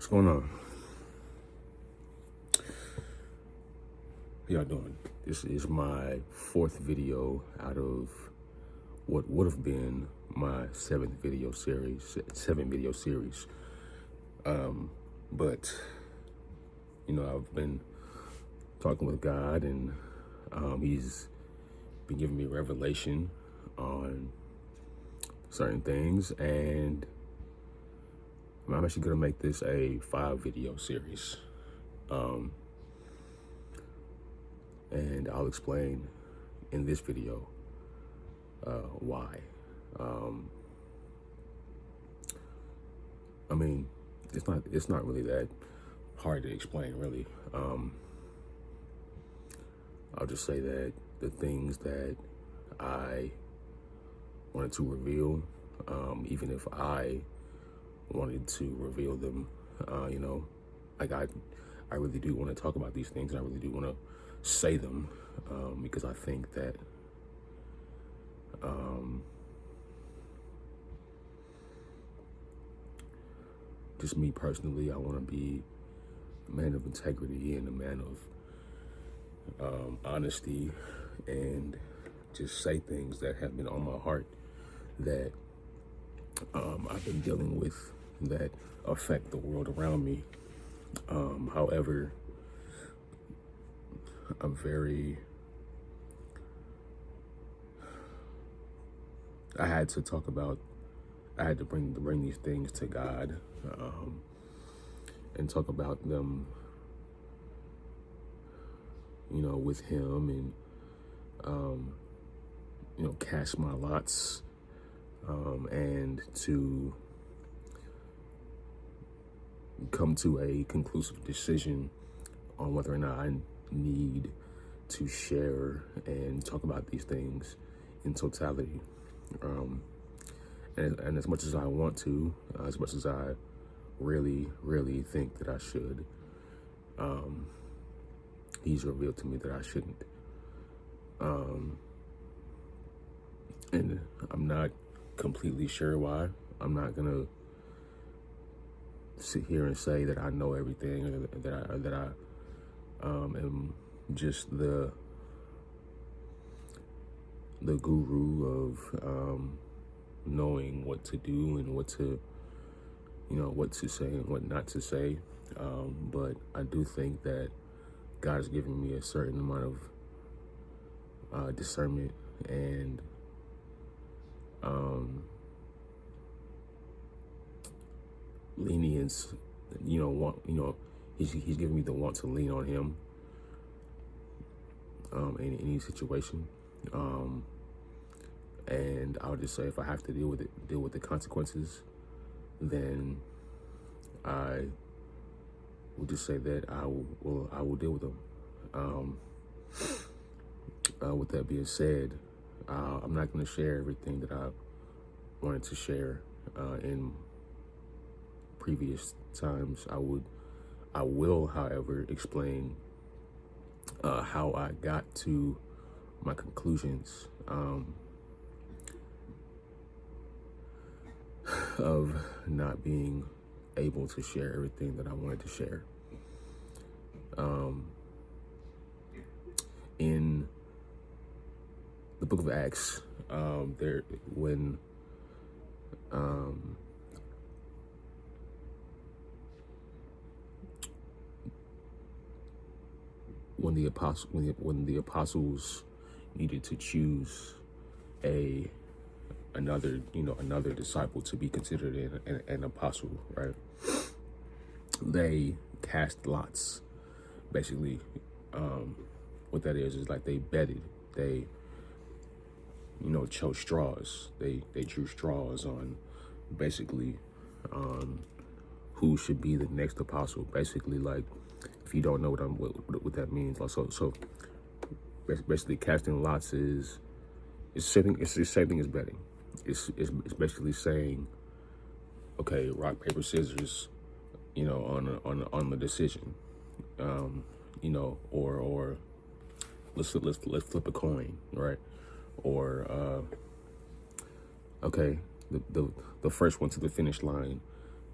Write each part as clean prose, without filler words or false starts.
What's going on? How y'all doing? This is my fourth video out of what would have been my seven video series. But I've been talking with God, and He's been giving me revelation on certain things, and I'm actually gonna make this a 5-video series. And I'll explain in this video why. It's not really that hard to explain, really. I'll just say that the things that I wanted to reveal, even if I wanted to reveal them, I really do want to talk about these things. I really do want to say them, because I think that just me personally, I want to be a man of integrity and a man of honesty, and just say things that have been on my heart that I've been dealing with that affect the world around me. However, I had to bring these things to God, and talk about them, with Him, and, cast my lots, and to come to a conclusive decision on whether or not I need to share and talk about these things in totality. And as much as I want to, as much as I really, really think that I should, He's revealed to me that I shouldn't. And I'm not completely sure why. I'm not gonna sit here and say that I know everything, or that I am just the guru of knowing what to do and what to say and what not to say. But I do think that God has given me a certain amount of discernment and lenience. He's given me the want to lean on Him in any situation. And I'll just say, if I have to deal with the consequences, then I will just say that I will deal with them. With that being said, I'm not going to share everything that I wanted to share in previous times. I will, however, explain how I got to my conclusions of not being able to share everything that I wanted to share. In the book of Acts, when the apostles needed to choose another disciple to be considered an apostle, right? They cast lots. Basically, what that is like they betted. They, chose straws. They drew straws on, basically, who should be the next apostle. Basically, like, if you don't know what that means, so basically, casting lots is the same thing as betting. It's basically saying, okay, rock, paper, scissors, on the decision, or let's flip a coin, right? Or okay, the first one to the finish line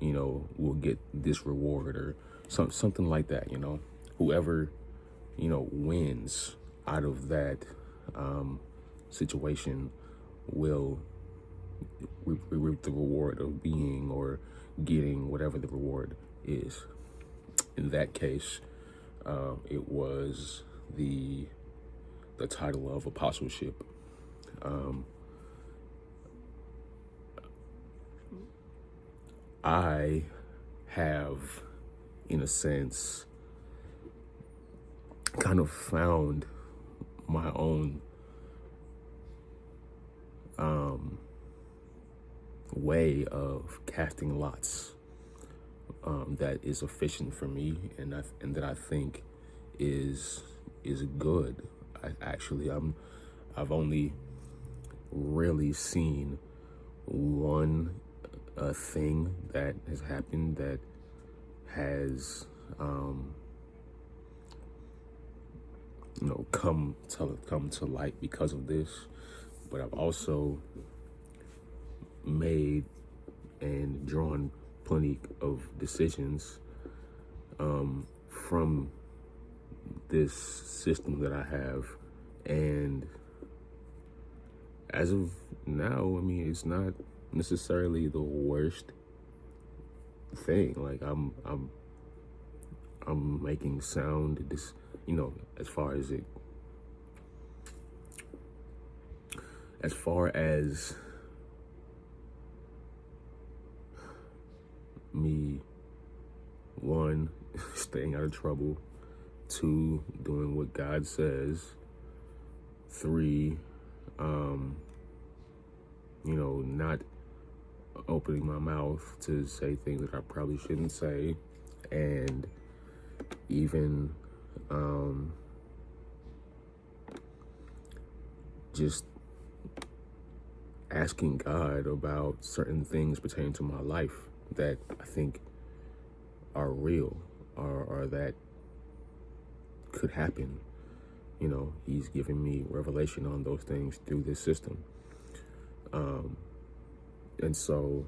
will get this reward or something like that. Whoever, wins out of that situation will reap the reward of being or getting whatever the reward is. In that case, it was the title of apostleship. I have, in a sense, kind of found my own way of casting lots that is efficient for me, and that I think is good. I've only really seen one thing that has happened that has come to light because of this, but I've also made and drawn plenty of decisions from this system that I have, and as of now, I mean, it's not necessarily the worst thing. Like I'm making sound this, as far as me, one, staying out of trouble, two, doing what God says, three, not opening my mouth to say things that I probably shouldn't say, and even just asking God about certain things pertaining to my life that I think are real or that could happen. He's giving me revelation on those things through this system. And so,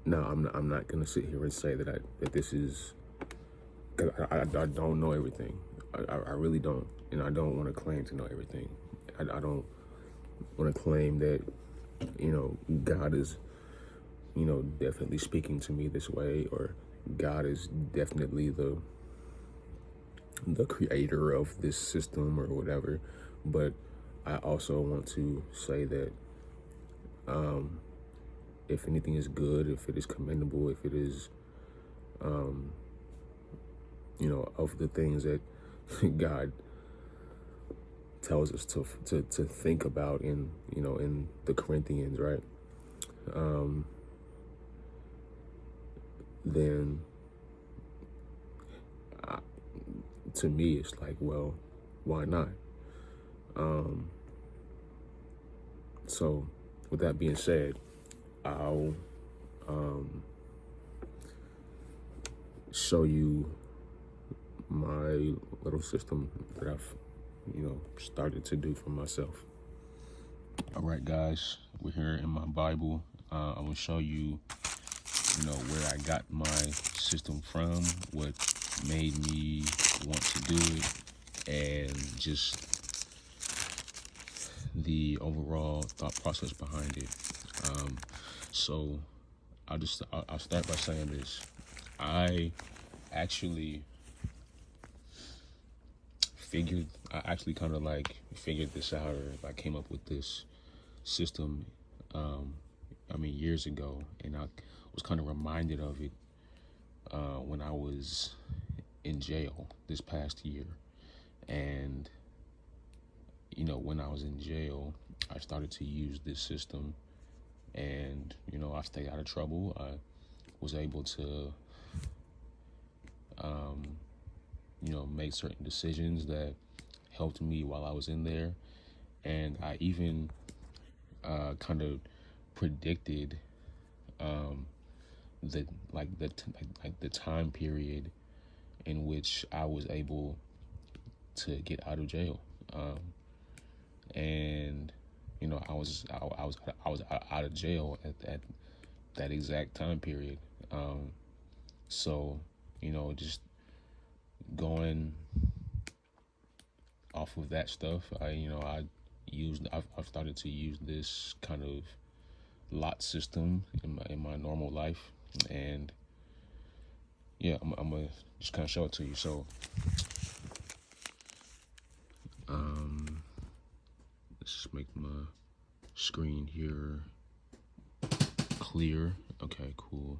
no, I'm not gonna sit here and say that this is, 'cause I don't know everything. I really don't, and I don't want to claim to know everything. I don't want to claim that, God is, definitely speaking to me this way, or God is definitely the creator of this system or whatever. But I also want to say that if anything is good, if it is commendable, if it is, of the things that God tells us to think about in the Corinthians, right? Then to me, it's like, well, why not? So with that being said, I'll show you my little system that I've, started to do for myself. All right, guys, we're here in my Bible. I'm gonna show you, where I got my system from, what made me want to do it, and just the overall thought process behind it. So I'll start by saying this. I actually kind of figured this out, or I came up with this system, years ago, and I was kind of reminded of it when I was in jail this past year. And, when I was in jail, I started to use this system, and, I stayed out of trouble. I was able to, make certain decisions that helped me while I was in there. And I even kind of predicted the time period in which I was able to get out of jail. And I was out of jail at that exact time period. So, just going off of that stuff, I've started to use this kind of lot system in my normal life, and yeah, I'm gonna just kind of show it to you. So, let's just make my screen here clear. Okay, cool.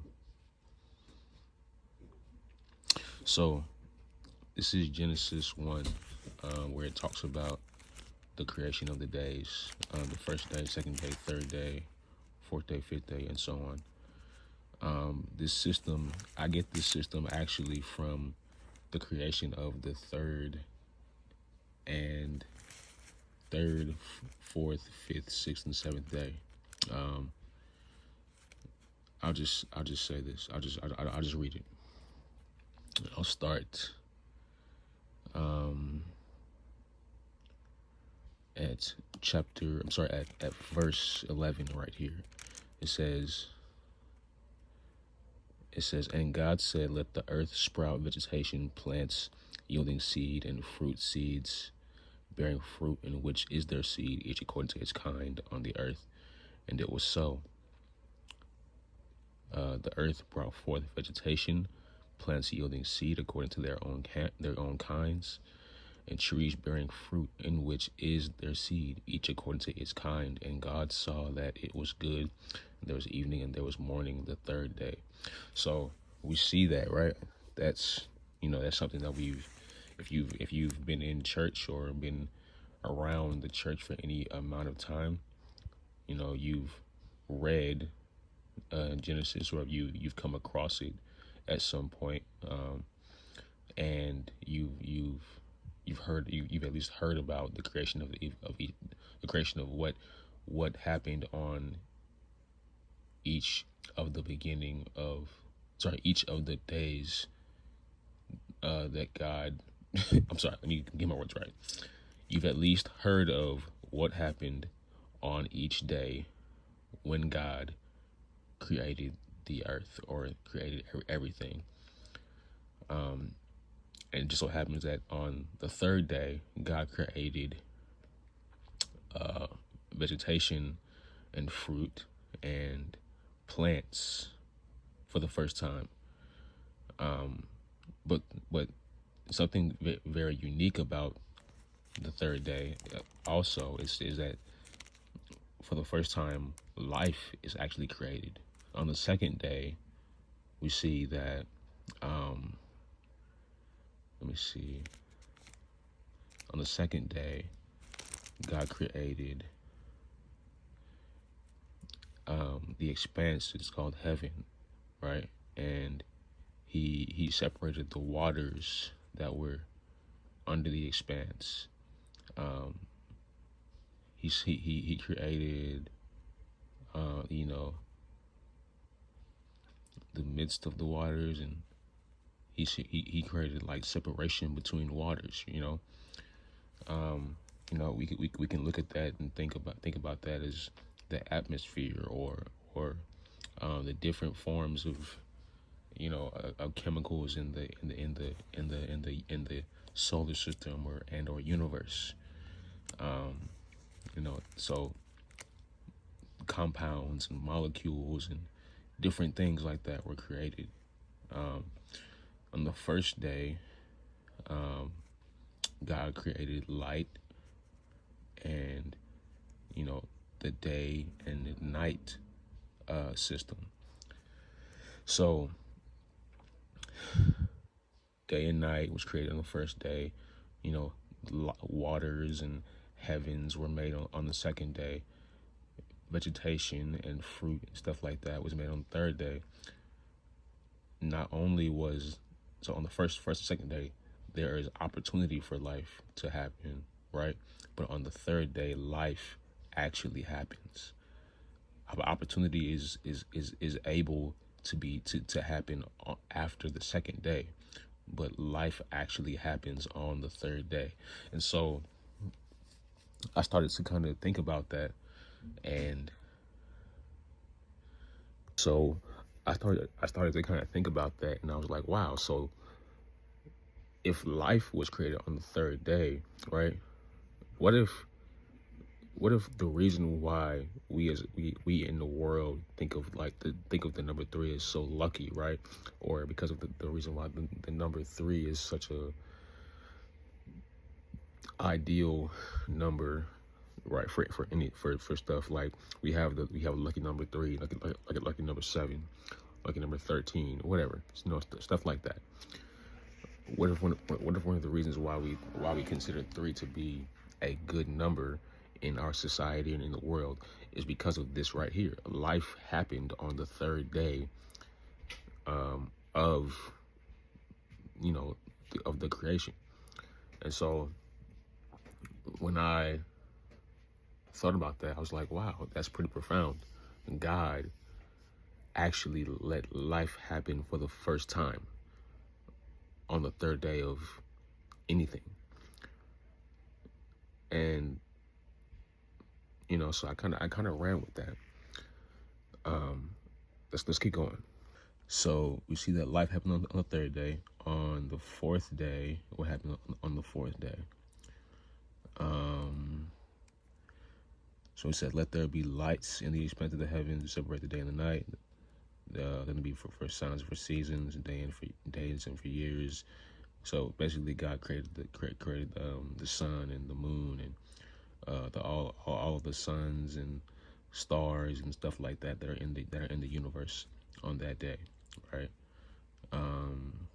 So, this is Genesis 1, where it talks about the creation of the days, the first day, second day, third day, fourth day, fifth day, and so on. This system, I get this system actually from the creation of the third, fourth, fifth, sixth, and seventh day. I'll just say this. I'll just read it. I'll start at at verse 11 right here. It says, and God said, let the earth sprout vegetation, plants yielding seed, and fruit, seeds bearing fruit, in which is their seed, each according to its kind, on the earth. And it was so. The earth brought forth vegetation, plants yielding seed according to their own kinds, and trees bearing fruit, in which is their seed, each according to its kind. And God saw that it was good. And there was evening, and there was morning, the third day. So we see that, right? That's something that if you've been in church or been around the church for any amount of time, you've read Genesis, or you've come across it at some point, and you've at least heard about the creation of the creation of what happened on each of the days that God I'm sorry, let me get my words right. You've at least heard of what happened on each day when God created the earth, or created everything. And it just so happens that on the third day, God created vegetation and fruit and plants for the first time. But something very unique about the third day also is that for the first time, life is actually created. On the second day, we see that, let me see. On the second day, God created the expanse. It's called heaven, right? And he separated the waters that were under the expanse. He created, the midst of the waters, and he created like separation between waters. We can look at that and think about that as the atmosphere, or the different forms of of chemicals in the solar system or universe. So compounds and molecules and different things like that were created. On the first day, God created light, and the day and the night system. So day and night was created on the first day. Waters and heavens were made on the second day. Vegetation and fruit and stuff like that was made on the third day. Not only so on the first and second day, there is opportunity for life to happen, right? But on the third day, life actually happens. Opportunity is able to happen after the second day, but life actually happens on the third day. And so I started to kind of think about that, And so I started to kind of think about that, and I was like, wow, so if life was created on the third day, right? What if the reason why we in the world think of the number three as so lucky, right? Or because of the reason why the number three is such a ideal number, right? For stuff like we have lucky number three, like a lucky number seven, lucky number 13, whatever, stuff like that. What if one of the reasons why we consider three to be a good number in our society and in the world is because of this right here? Life happened on the third day of of the creation. And so when I thought about that, I was like, wow, that's pretty profound. God actually let life happen for the first time on the third day of anything. And so I kind of ran with that. Let's keep going. So we see that life happened on the third day. On the fourth day, what happened on the fourth day? So he said, "Let there be lights in the expanse of the heavens to separate the day and the night. Then be for signs, for seasons, for days, and for years." So basically, God created the sun and the moon and all of the suns and stars and stuff like that that are in the universe on that day, right? And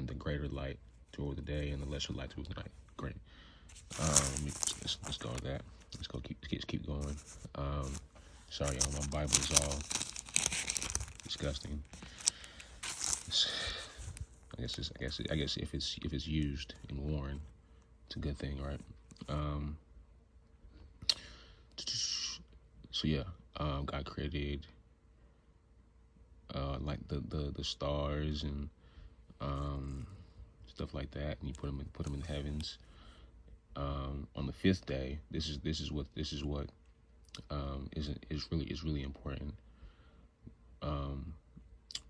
the greater light toward the day and the lesser light toward the night. Great. Let's go with that. Let's keep going. Sorry, y'all, my Bible is all disgusting. I guess if it's used and worn, it's a good thing, right? So yeah, God created like the stars and stuff like that, and He put them in the heavens. On the fifth day, this is what is really important.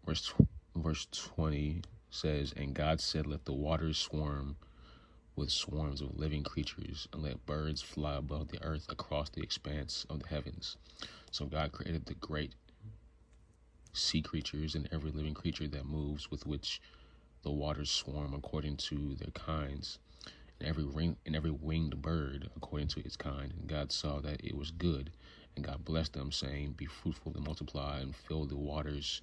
Verse verse 20 says, "And God said, let the waters swarm with swarms of living creatures, and let birds fly above the earth across the expanse of the heavens." So God created the great sea creatures and every living creature that moves, with which the waters swarm according to their kinds, and every winged bird according to its kind. And God saw that it was good, and God blessed them, saying, "Be fruitful and multiply, and fill the waters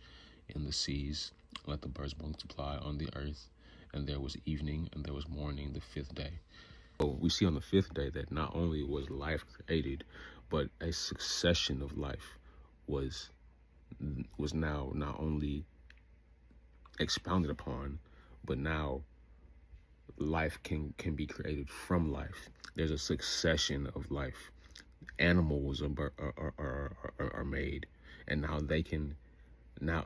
in the seas, and let the birds multiply on the earth." And there was evening, and there was morning, the fifth day. So we see on the fifth day that not only was life created, but a succession of life was now not only expounded upon, but now life can be created from life. There's a succession of life. Animals are made, and now they can now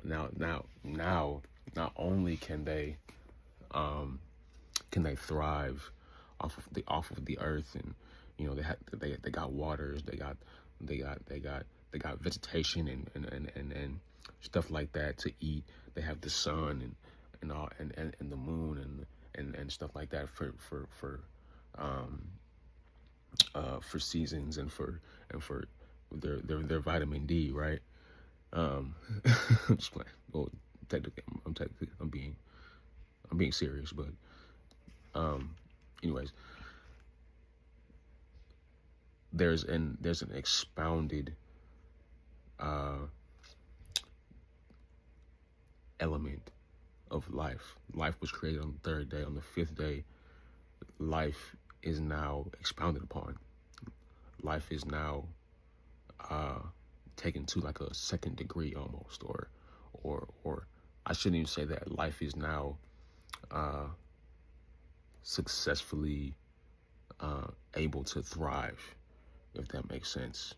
not only can they thrive off of the earth, and they got waters, they got vegetation and stuff like that to eat. They have the sun and all and the moon and stuff like that for seasons and for their vitamin D, right? I'm just playing. Well, technically I'm being serious, but anyways, there's an expounded element of life. Life was created on the third day. On the fifth day, life is now expounded upon. Life is now taken to like a second degree almost, or I shouldn't even say that. Life is now successfully able to thrive, if that makes sense.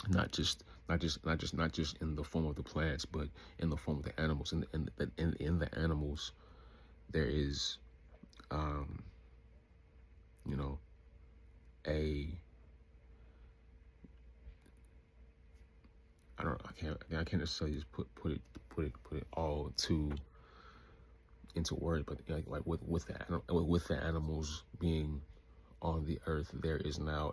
Not just in the form of the plants, but in the form of the animals. In the animals, there is, you know, a I can't necessarily just put it all into words, but like with the animals being on the earth, there is now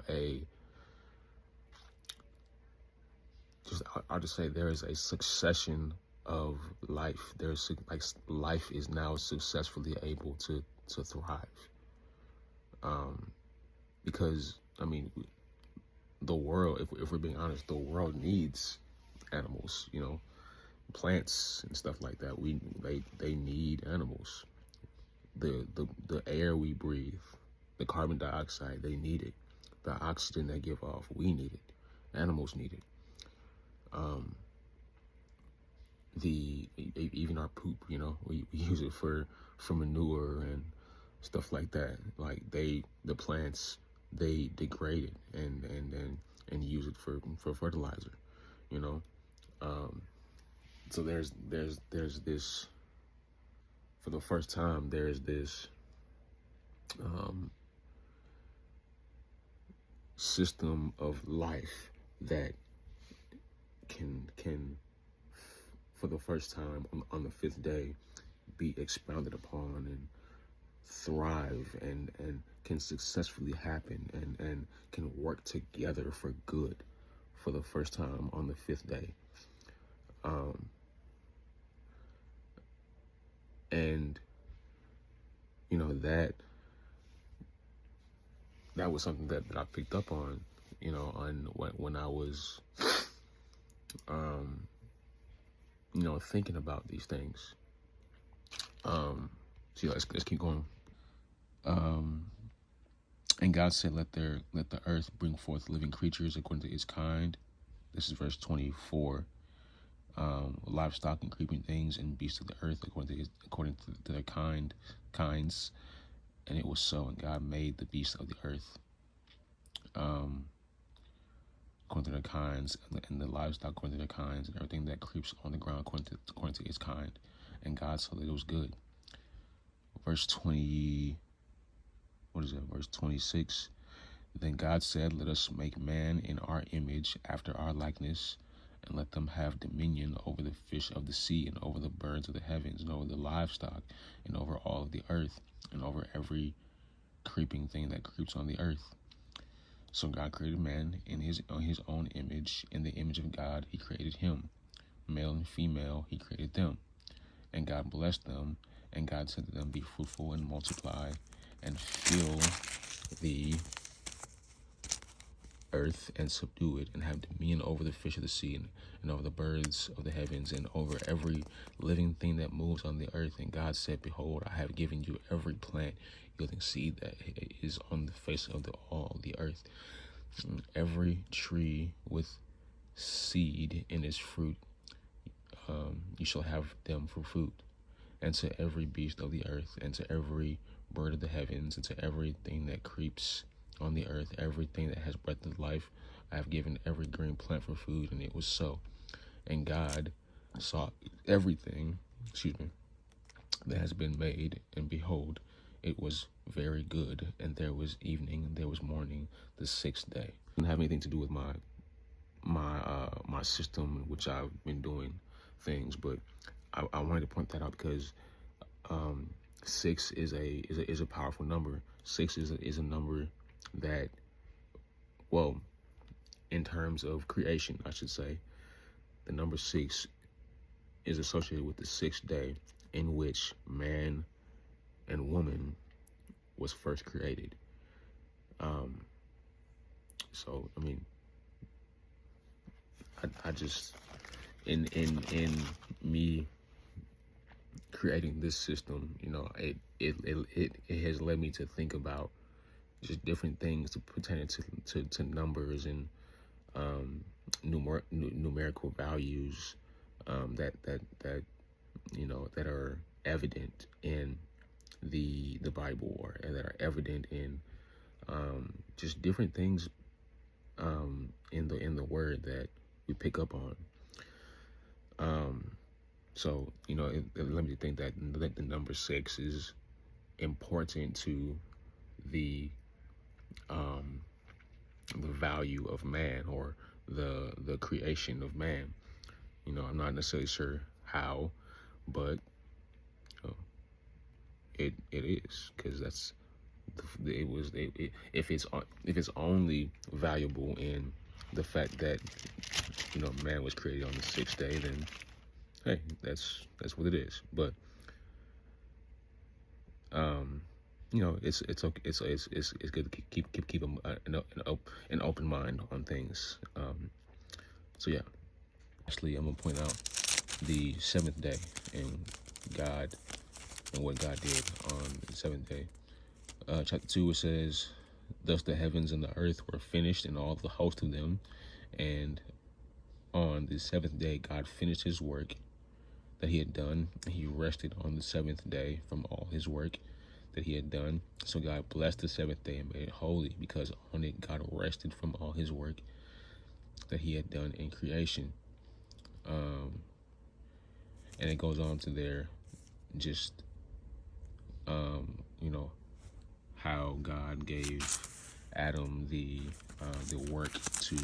I'll just say there is a succession of life. There's like life is now successfully able to thrive. Because I mean, the world, if we're being honest, the world needs animals. Plants and stuff like that. They need animals. The air we breathe, the carbon dioxide, they need it. The oxygen they give off, we need it. Animals need it. Even our poop, we use it for manure and stuff like that. Like the plants, they degrade it and use it for fertilizer. So there's this, for the first time, there's this system of life that can for the first time on the fifth day be expounded upon and thrive and can successfully happen and can work together for good for the first time on the fifth day. And that was something that I picked up on, on when I was thinking about these things. So let's keep going. And God said, let the earth bring forth living creatures according to its kind. This is verse 24. Livestock and creeping things and beasts of the earth according to their kinds. And it was so. And God made the beasts of the earth according to their kinds, and the livestock according to their kinds, and everything that creeps on the ground according to its kind. And God saw that it was good. Verse 20. What is it? Verse 26. Then God said, let us make man in our image, after our likeness, and let them have dominion over the fish of the sea, and over the birds of the heavens, and over the livestock, and over all of the earth, and over every creeping thing that creeps on the earth. So God created man in his own image. In the image of God, he created him. Male and female, he created them. And God blessed them, and God said to them, be fruitful and multiply, and fill the earth and subdue it, and have dominion over the fish of the sea, and over the birds of the heavens, and over every living thing that moves on the earth. And God said, behold, I have given you every plant yielding seed that is on the face of all the earth, and every tree with seed in its fruit, you shall have them for food. And to every beast of the earth, and to every bird of the heavens, and to everything that creeps on the earth, everything that has breath of life, I have given every green plant for food. And it was so. And God saw everything, that has been made, and behold, it was very good. And there was evening, and there was morning, the sixth day. It didn't have anything to do with my system in which I've been doing things, but I wanted to point that out because 6 is a powerful number. 6 is a number that, well, in terms of creation, I should say, the number 6 is associated with the sixth day in which man and woman was first created. So I mean, I just in me creating this system, it has led me to think about just different things to pertain to numbers and numerical values that are evident in the Bible, or that are evident in just different things in the Word that we pick up on. So it led me to think that the number 6 is important to the value of man, or the creation of man. I'm not necessarily sure how, but it is, because that's if it's only valuable in the fact that man was created on the sixth day, then hey, that's what it is. But it's okay. It's good to keep an open mind on things. So yeah, actually, I'm gonna point out the seventh day and God and what God did on the seventh day. Chapter 2, it says, "Thus the heavens and the earth were finished, and all the host of them. And on the seventh day, God finished his work that he had done, and he rested on the seventh day from all his work that he had done. So God blessed the seventh day and made it holy, because on it God rested from all his work that he had done in creation." And it goes on to there, just how God gave Adam the work to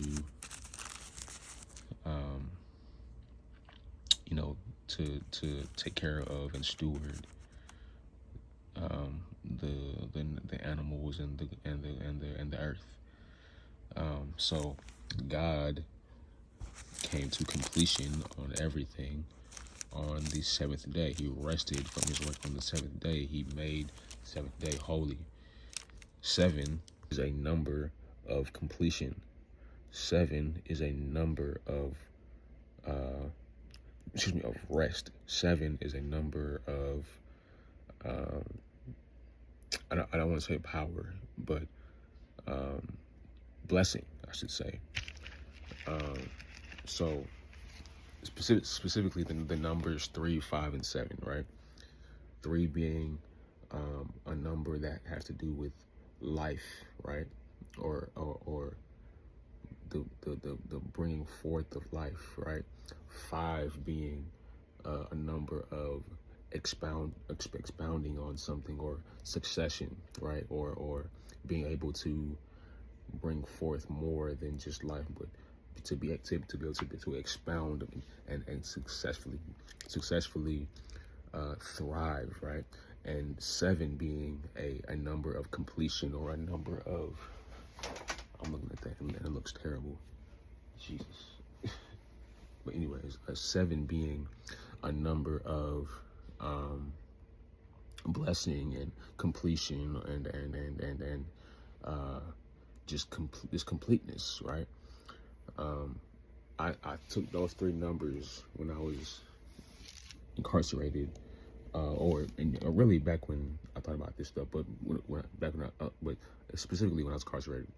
to take care of and steward the animals and the earth. So God came to completion on everything on the seventh day. He rested from his work on the seventh day. He made the seventh day holy. 7 is a number of completion. 7 is a number of of rest. 7 is a number of I don't want to say power, but blessing, I should say. So specifically the numbers 3, 5, and 7, right? 3 being a number that has to do with life, right? Or the bringing forth of life, right? 5 being a number of expounding on something, or succession, right? Or being able to bring forth more than just life, but to be able to expound and successfully thrive, right? And 7 being a number of completion, or a number of, I'm looking at that and it looks terrible, Jesus. But anyways, a 7 being a number of blessing and completion and just this completeness, right? I took those 3 numbers when I was incarcerated, or really back when I thought about this stuff, but but specifically when I was incarcerated,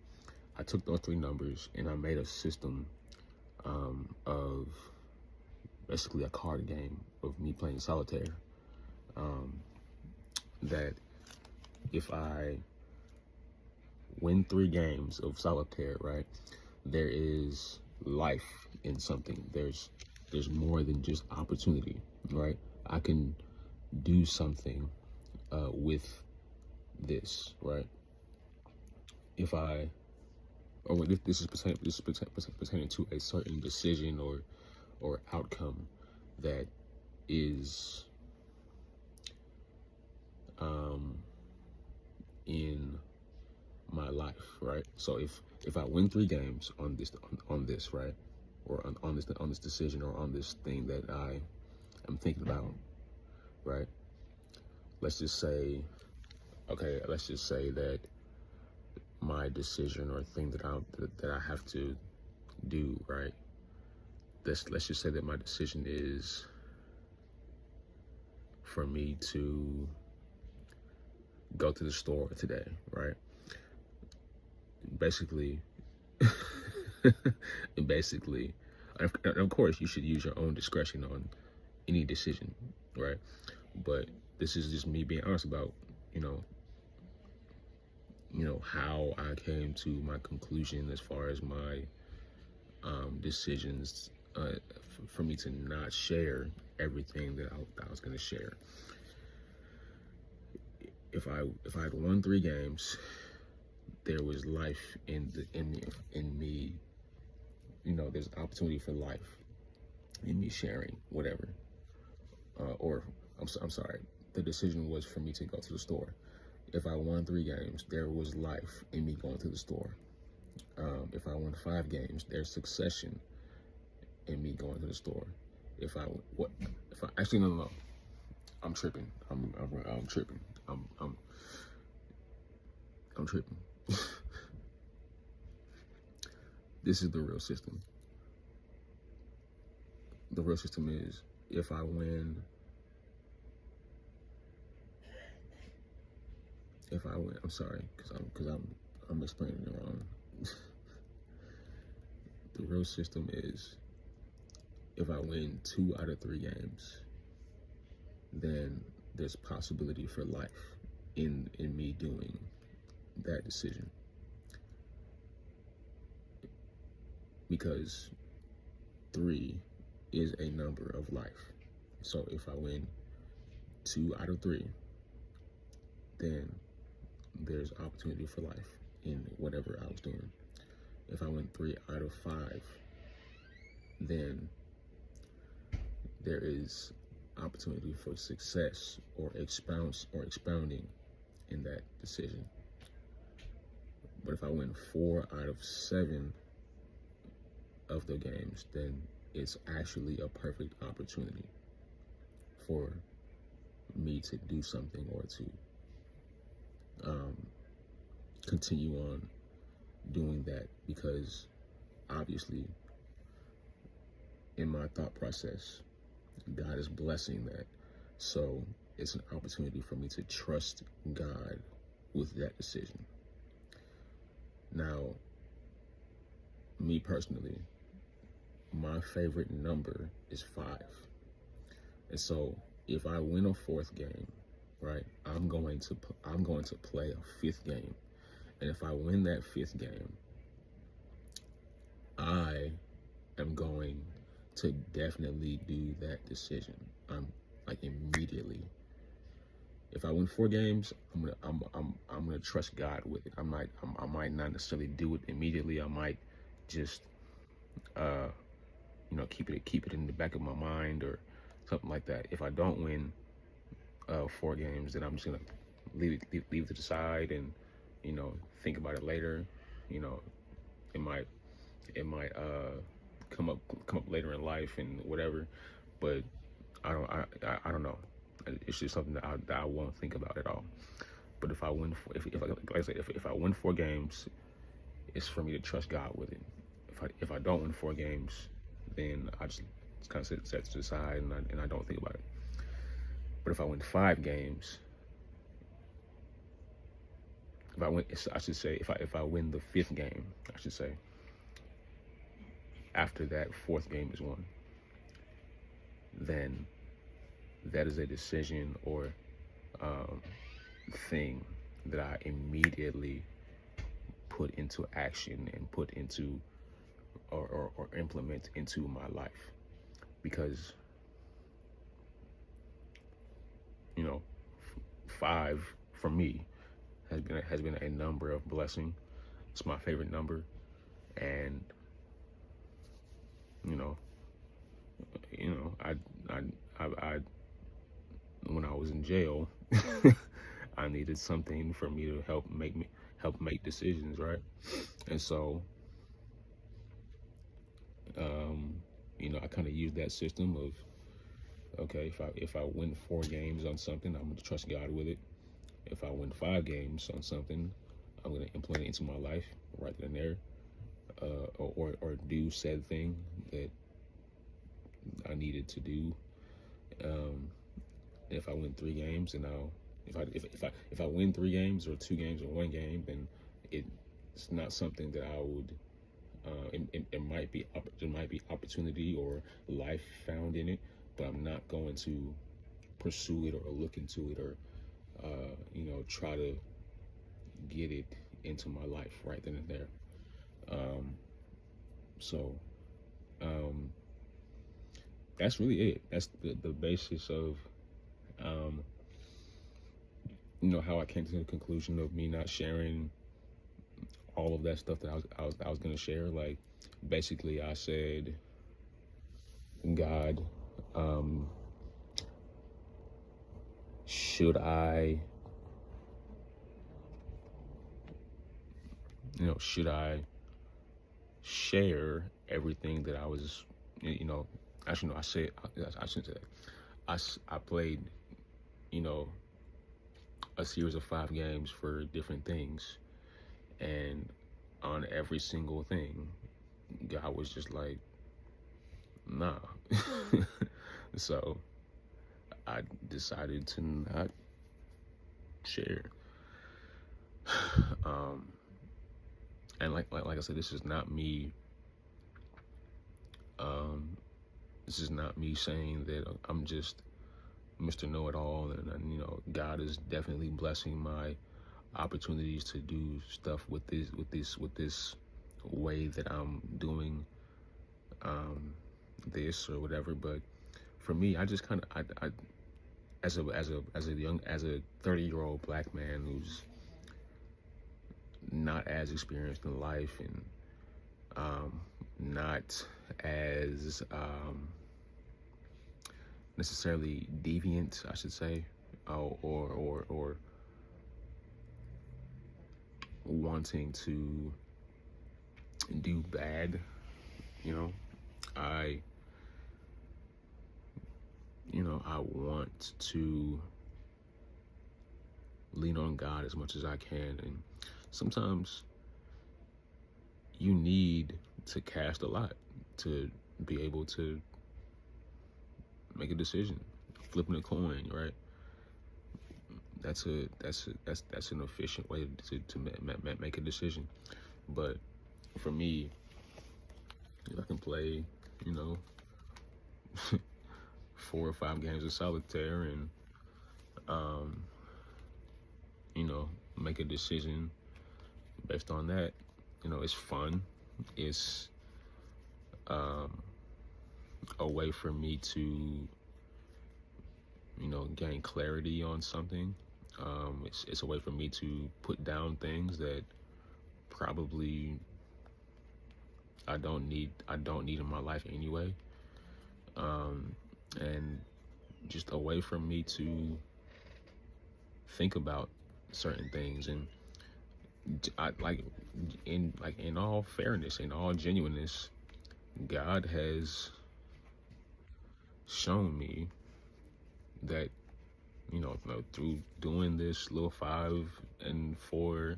I took those 3 numbers and I made a system of basically a card game of me playing solitaire. That if I win 3 games of solitaire, right, there is life in something. There's more than just opportunity, right? I can do something with this, right? If I, or this is pertaining to a certain decision or outcome that is in my life, right? So if I win 3 games on this, right, or on this decision, or on this thing that I am thinking about, right? Let's just say that my decision or thing that I have to do, right? Let's just say that my decision is for me to go to the store today, right? Basically, and of course, you should use your own discretion on any decision, right? But this is just me being honest about, how I came to my conclusion as far as my decisions, for me to not share everything that I was going to share. If I had won 3 games, there was life in me. There's opportunity for life. in me sharing whatever. Or I'm sorry, the decision was for me to go to the store. If I won 3 games, there was life in me going to the store. If I won 5 games, there's succession in me going to the store. If I actually no, I'm tripping. I'm tripping. I'm tripping. This is the real system. The real system is if I win. I'm sorry, because I'm explaining it wrong. The real system is if I win 2 out of 3 games, then there's possibility for life in me doing that decision. Because 3 is a number of life. So if I win 2 out of 3, then there's opportunity for life in whatever I was doing. If I win 3 out of 5, then there is opportunity for success or expounding in that decision. But if I win 4 out of 7 of the games, then it's actually a perfect opportunity for me to do something or to continue on doing that, because obviously in my thought process, God is blessing that. So it's an opportunity for me to trust God with that decision. Now, me personally, my favorite number is 5. And so if I win a 4th game, right, I'm going to play a 5th game. And if I win that 5th game, I am going to definitely do that decision. I'm like immediately. If I win 4 games, I'm gonna trust God with it. I might not necessarily do it immediately. I might just keep it in the back of my mind or something like that. If I don't win 4 games, then I'm just gonna leave it to the side and think about it later. It might come up later in life and whatever, but I don't know. It's just something that I won't think about at all. But if I win, if I win 4 games, it's for me to trust God with it. If I don't win 4 games, then I just kind of set to the side and I don't think about it. But if I win 5 games, if I win the 5th game, I should say, after that 4th game is won, then that is a decision or thing that I immediately put into action and put into or implement into my life. Because 5 for me has been a number of blessing. It's my favorite number, and I when I was in jail, I needed something for me to help make decisions, right? And so, I kind of used that system of, okay, if I win 4 games on something, I'm gonna trust God with it. If I win 5 games on something, I'm gonna implement it into my life right then and there, or do said thing that I needed to do. If I win 3 games, and if I win 3 games or 2 games or 1 game, then it's not something that I would. There might be opportunity or life found in it, but I'm not going to pursue it or look into it or try to get it into my life right then and there. So that's really it. That's the basis of how I came to the conclusion of me not sharing all of that stuff that I was going to share. Like, basically I said, God, should I, should I share everything that I was, actually, no, I shouldn't say that. I played, you know, a series of 5 games for different things. And on every single thing, God was just like, nah. So I decided to not share. And like I said, this is not me. This is not me saying that I'm just Mr. Know-It-All, and God is definitely blessing my opportunities to do stuff with this way that I'm doing this or whatever. But for me, I just kind of I as a 30-year-old black man who's not as experienced in life and not as necessarily deviant, I should say, or wanting to do bad. I I want to lean on God as much as I can, and sometimes you need to cast a lot to be able to make a decision. Flipping a coin, right? That's an efficient way to make a decision. But for me, I can play, 4 or 5 games of solitaire and make a decision based on that. It's fun. It's a way for me to gain clarity on something. It's a way for me to put down things that probably I don't need in my life anyway, and just a way for me to think about certain things. And I in all fairness, in all genuineness, God has shown me that through doing this little 5 and 4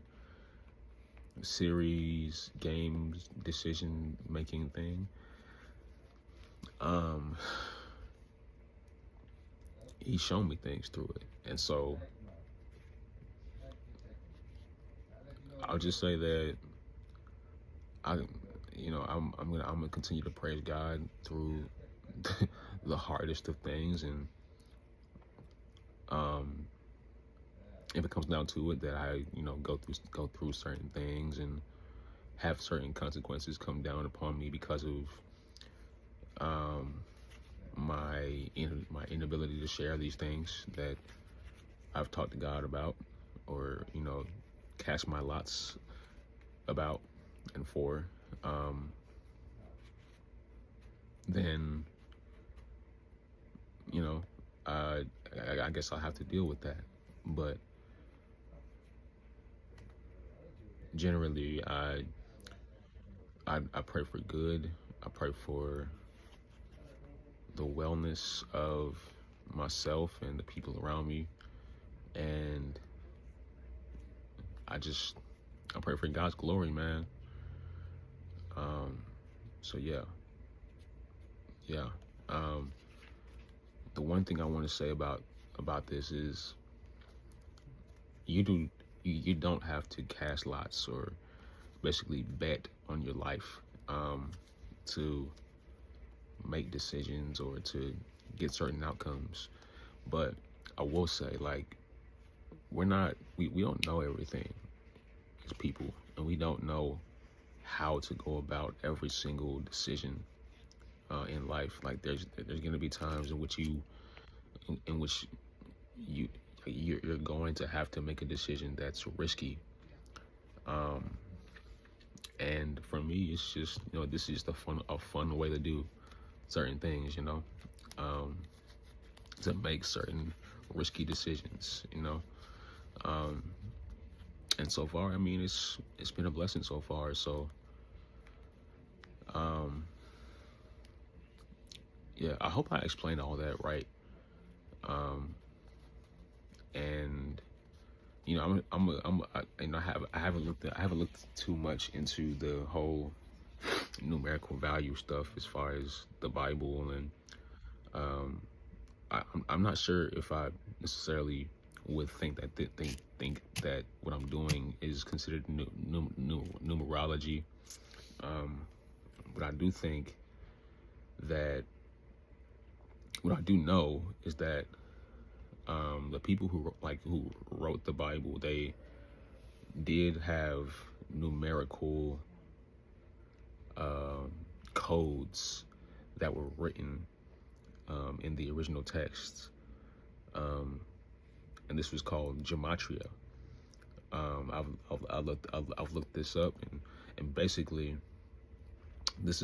series games decision making thing, he's shown me things through it. And so I'll just say that I'm gonna continue to praise God through the hardest of things. And if it comes down to it, that I go through certain things and have certain consequences come down upon me because of my inability to share these things that I've talked to God about, or cast my lots about and for, then I guess I'll have to deal with that. But generally, I pray for good. I pray for the wellness of myself and the people around me, and I pray for God's glory, man. So yeah. The one thing I want to say about this is you don't have to cast lots or basically bet on your life to make decisions or to get certain outcomes. But I will say, like, we don't know everything as people, and we don't know how to go about every single decision in life. Like, there's going to be times in which you're going to have to make a decision that's risky. And for me, it's just this is a fun way to do certain things, um, to make certain risky decisions, and so far, I mean, it's been a blessing so far. So, um, yeah, I hope I explained all that right. And I haven't looked too much into the whole numerical value stuff as far as the Bible, and I'm not sure if I necessarily would think that think that what I'm doing is considered numerology. But I do think that what I do know is that the people who wrote the Bible, they did have numerical codes that were written in the original texts, and this was called Gematria. I've looked this up, and basically this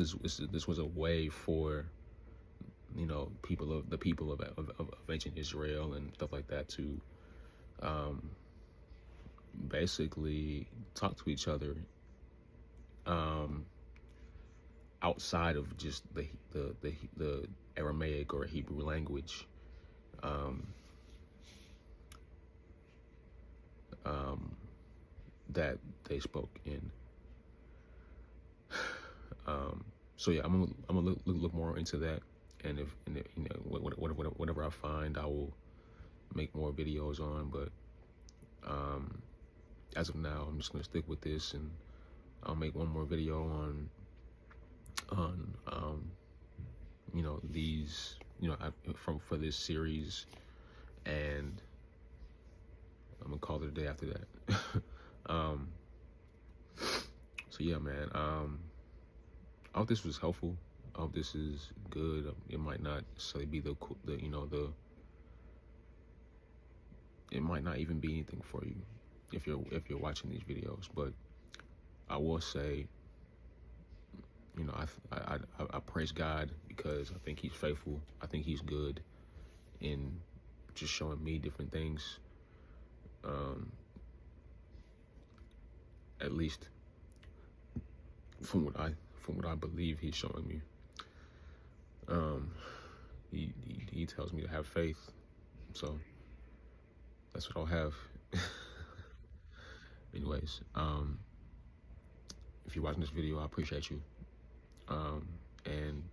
was a way for the people of ancient Israel and stuff like that to basically talk to each other outside of just the Aramaic or Hebrew language, that they spoke in. So yeah, I'm gonna look more into that, and if whatever I find, I will make more videos on. But as of now, I'm just gonna stick with this, and I'll make one more video on these for this series, and I'm gonna call it a day after that. So yeah, man. I hope this was helpful. I hope this is good. It might not necessarily be it might not even be anything for you if you're watching these videos. But I will say, I praise God because I think He's faithful. I think He's good in just showing me different things. At least from what I believe He's showing me. He tells me to have faith, so that's what I'll have. Anyways, if you're watching this video, I appreciate you, and